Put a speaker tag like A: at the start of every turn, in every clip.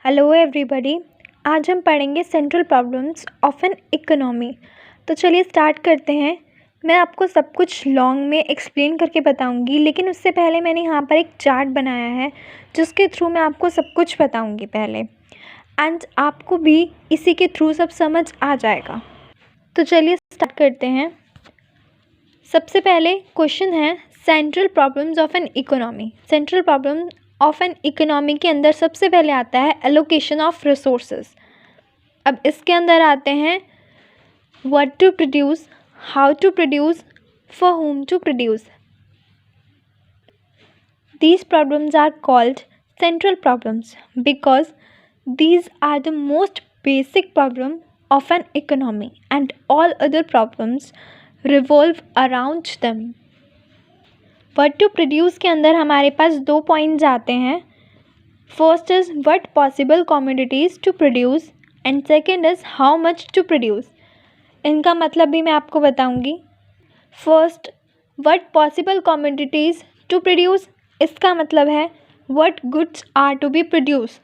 A: Hello everybody. आज हम पढ़ेंगे central problems of an economy. तो चलिए स्टार्ट करते हैं। मैं आपको सब कुछ लॉन्ग में एक्सप्लेन करके बताऊंगी, लेकिन उससे पहले मैंने यहाँ पर एक चार्ट बनाया है जिसके थ्रू मैं आपको सब कुछ बताऊंगी पहले, एंड आपको भी इसी के थ्रू सब समझ आ जाएगा। तो चलिए स्टार्ट करते हैं। सबसे पहले क्वेश्चन है central problems of an economy. Central problem of an economy के अंदर सबसे पहले आता है एलोकेशन ऑफ रिसोर्सेज। अब इसके अंदर आते हैं what to produce, how to produce, for whom to produce. These problems are called central problems because these are the most basic problem of an economy and all other problems revolve around them. What to produce के अंदर हमारे पास दो points आते हैं। First is what possible commodities to produce and second is how much to produce. इनका मतलब भी मैं आपको बताऊंगी। First what possible commodities to produce, इसका मतलब है what goods are to be produced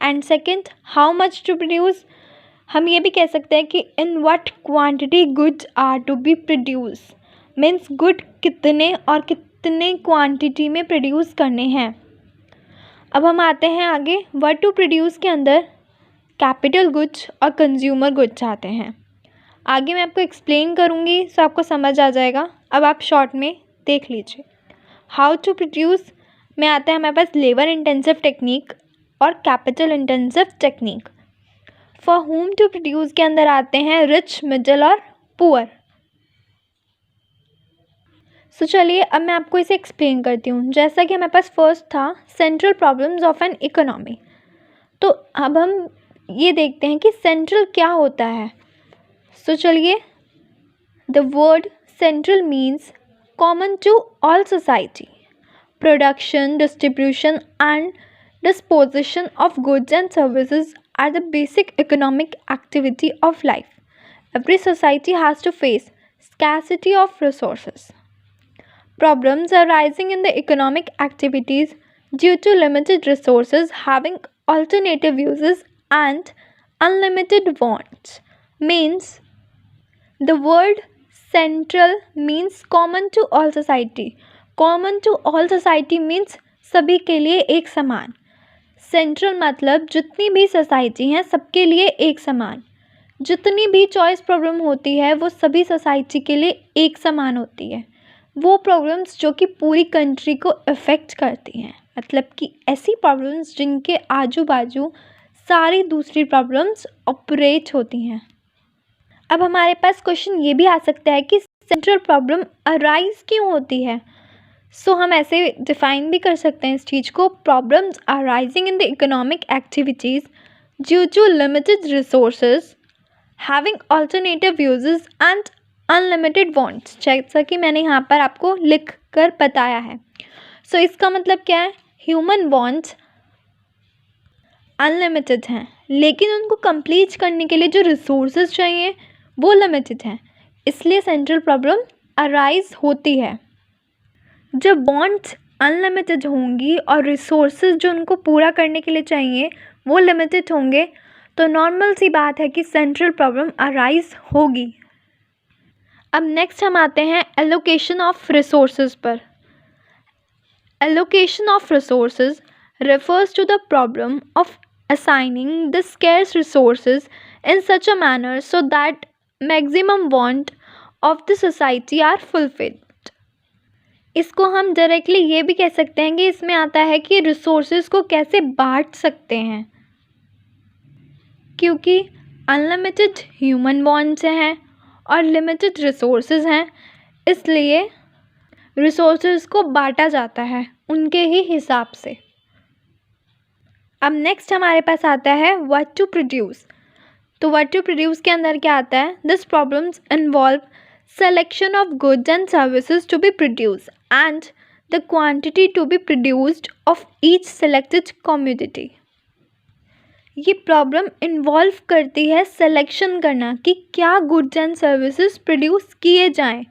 A: and second how much to produce. हम ये भी कह सकते हैं कि in what quantity goods are to be produced, means good कितने और कितने क्वांटिटी में प्रोड्यूस करने हैं। अब हम आते हैं आगे। व्हाट टू प्रोड्यूस के अंदर कैपिटल गुड्स और कंज्यूमर गुड्स आते हैं। आगे मैं आपको एक्सप्लेन करूँगी सो आपको समझ आ जाएगा। अब आप शॉर्ट में देख लीजिए। हाउ टू प्रोड्यूस में आता है हमारे पास लेबर इंटेंसिव टेक्निक और capital intensive technique. For whom to produce के अंदर आते हैं रिच, मिडिल और पुअर। सो चलिए अब मैं आपको इसे एक्सप्लेन करती हूँ। जैसा कि हमारे पास फर्स्ट था central problems of an economy, तो अब हम ये देखते हैं कि सेंट्रल क्या होता है। सो चलिए, the word central means common to all society, production, distribution and disposition of goods and services are the basic economic activity of life. Every society has to face scarcity of resources. Problems arising in the economic activities due to limited resources having alternative uses and unlimited wants means the word central means common to all society. Common to all society means सभी के लिए एक समान। Central मतलब जितनी भी society हैं सबके लिए एक समान। जितनी भी चॉइस प्रॉब्लम होती है वो सभी सोसाइटी के लिए एक समान होती है। वो प्रॉब्लम्स जो कि पूरी कंट्री को अफेक्ट करती हैं, मतलब कि ऐसी प्रॉब्लम्स जिनके आजू बाजू सारी दूसरी प्रॉब्लम्स ऑपरेट होती हैं। अब हमारे पास क्वेश्चन ये भी आ सकता है कि सेंट्रल प्रॉब्लम अराइज क्यों होती है। सो हम ऐसे डिफाइन भी कर सकते हैं इस चीज़ को। Problems arising in the economic activities due to limited resources having alternative uses and unlimited wants, जैसा कि मैंने यहाँ पर आपको लिख कर बताया है। सो इसका मतलब क्या है, ह्यूमन वांट्स अनलिमिटेड हैं, लेकिन उनको कंप्लीट करने के लिए जो रिसोर्सेज चाहिए वो लिमिटेड हैं, इसलिए सेंट्रल प्रॉब्लम अराइज होती है। जब वांट्स अनलिमिटेड होंगी और रिसोर्सेज जो उनको पूरा करने के लिए चाहिए वो लिमिटेड होंगे, तो नॉर्मल सी बात है कि सेंट्रल प्रॉब्लम अराइज होगी। अब नेक्स्ट हम आते हैं एलोकेशन ऑफ रिसोर्सेज पर। Allocation of resources refers to the problem of assigning the scarce resources in such a manner so that maximum want of the society are fulfilled. इसको हम directly ये भी कह सकते हैं कि इसमें आता है कि रिसोर्सेज को कैसे बांट सकते हैं, क्योंकि अनलिमिटेड ह्यूमन वांट्स हैं और लिमिटेड रिसोर्सेज हैं, इसलिए रिसोर्सेज को बांटा जाता है उनके ही हिसाब से। अब नेक्स्ट हमारे पास आता है व्हाट टू प्रोड्यूस। तो व्हाट टू प्रोड्यूस के अंदर क्या आता है, this problems involve selection of goods and services to be produced and the quantity to be produced of each selected commodity. ये प्रॉब्लम इन्वॉल्व करती है सिलेक्शन करना कि क्या गुड्स एंड सर्विसेज प्रोड्यूस किए जाएं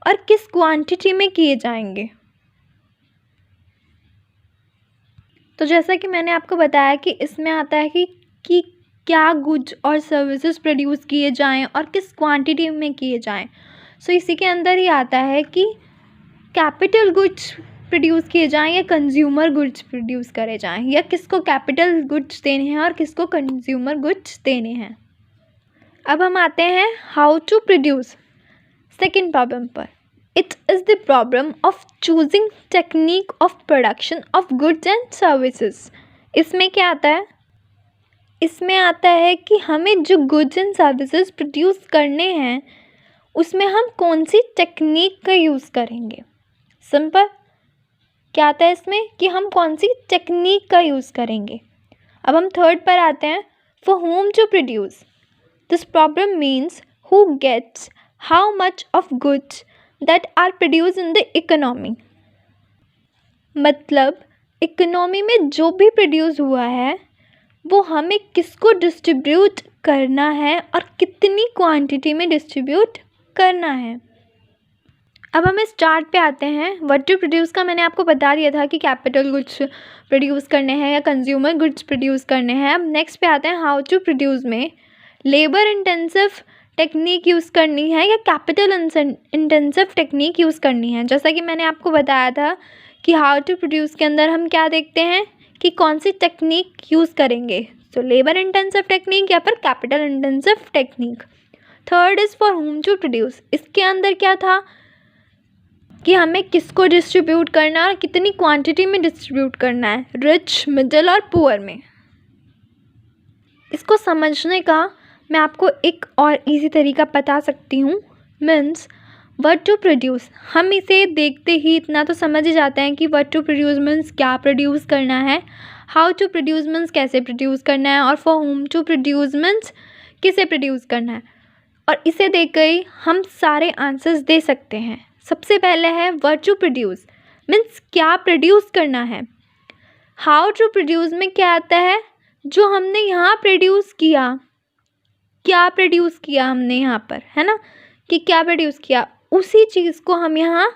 A: और किस क्वांटिटी में किए जाएंगे। तो जैसा कि मैंने आपको बताया कि इसमें आता है कि क्या गुड्स और सर्विसेज प्रोड्यूस किए जाएं और किस क्वांटिटी में किए जाएं। सो इसी के अंदर ही आता है कि कैपिटल गुड्स प्रोड्यूस किए जाएं या कंज्यूमर गुड्स प्रोड्यूस करे जाएं, या किसको कैपिटल गुड्स देने हैं और किसको कंज्यूमर गुड्स देने हैं। अब हम आते हैं how to produce second problem पर। It is the problem of choosing technique of production of goods and services. इसमें क्या आता है? इसमें आता है कि हमें जो गुड्स एंड सर्विसेज प्रोड्यूस करने हैं उसमें हम कौन सी टेक्निक का यूज़ करेंगे। सिंपल। क्या आता है इसमें कि हम कौन सी टेक्निक का यूज़ करेंगे। अब हम थर्ड पर आते हैं, for whom to produce. This problem means who gets how much of goods that are produce in the economy. मतलब इकोनॉमी में जो भी प्रोड्यूस हुआ है वो हमें किसको डिस्ट्रीब्यूट करना है और कितनी क्वांटिटी में डिस्ट्रीब्यूट करना है। अब हम इस चार्ट पे आते हैं। व्हाट टू प्रोड्यूस का मैंने आपको बता दिया था कि कैपिटल गुड्स प्रोड्यूस करने हैं या कंज्यूमर गुड्स प्रोड्यूस करने हैं। अब नेक्स्ट पे आते हैं हाउ टू प्रोड्यूस में लेबर इंटेंसिव टेक्निक यूज़ करनी है या कैपिटल इंटेंसिव टेक्निक यूज़ करनी है। जैसा कि मैंने आपको बताया था कि हाउ टू प्रोड्यूस के अंदर हम क्या देखते हैं कि कौन सी टेक्निक यूज़ करेंगे। सो लेबर इंटेंसिव टेक्निक या फिर capital intensive technique. Third is for whom to produce. इसके अंदर क्या था कि हमें किसको डिस्ट्रीब्यूट करना है और कितनी क्वांटिटी में डिस्ट्रीब्यूट करना है, रिच, मिडिल और पुअर में। इसको समझने का मैं आपको एक और इजी तरीका बता सकती हूँ। मीन्स व्हाट टू प्रोड्यूस, हम इसे देखते ही इतना तो समझ ही जाते हैं कि व्हाट टू प्रोड्यूस मीन्स क्या प्रोड्यूस करना है, हाउ टू प्रोड्यूस मीन्स कैसे प्रोड्यूस करना है, और for whom to produce means किसे प्रोड्यूस करना है। और इसे देख कर ही हम सारे आंसर्स दे सकते हैं। सबसे पहले है व्हाट टू प्रोड्यूस मीन्स क्या प्रोड्यूस करना है। हाउ टू प्रोड्यूस में क्या आता है, जो हमने यहाँ प्रोड्यूस किया, क्या प्रोड्यूस किया हमने यहाँ पर, है ना, कि क्या प्रोड्यूस किया, उसी चीज़ को हम यहाँ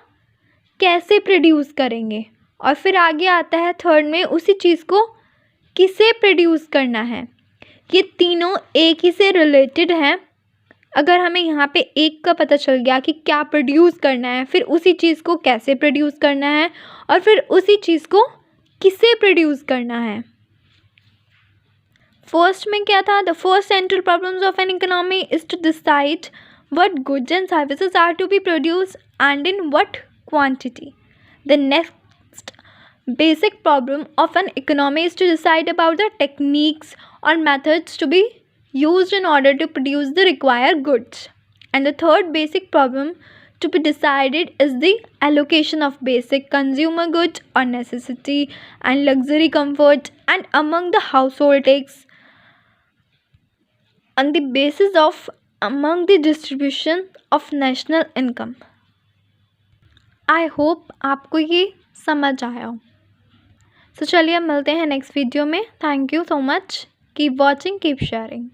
A: कैसे प्रोड्यूस करेंगे। और फिर आगे आता है थर्ड में उसी चीज़ को किसे प्रोड्यूस करना है। ये तीनों एक ही से रिलेटेड हैं। अगर हमें यहाँ पे एक का पता चल गया कि क्या प्रोड्यूस करना है, फिर उसी चीज़ को कैसे प्रोड्यूस करना है, और फिर उसी चीज़ को किसे प्रोड्यूस करना है। फर्स्ट में क्या था, the first central problems of an economy is to decide what goods and services are to be produce and in what quantity. The next basic problem of an economy is to decide about the techniques or methods to be used in order to produce the required goods. And the third basic problem to be decided is the allocation of basic consumer goods or necessity and luxury comfort and among the household takes on the basis of among the distribution of national income. I hope आपको ये समझ आया हो। तो चलिए अब मिलते हैं नेक्स्ट वीडियो में। Thank you so much. Keep watching, keep sharing.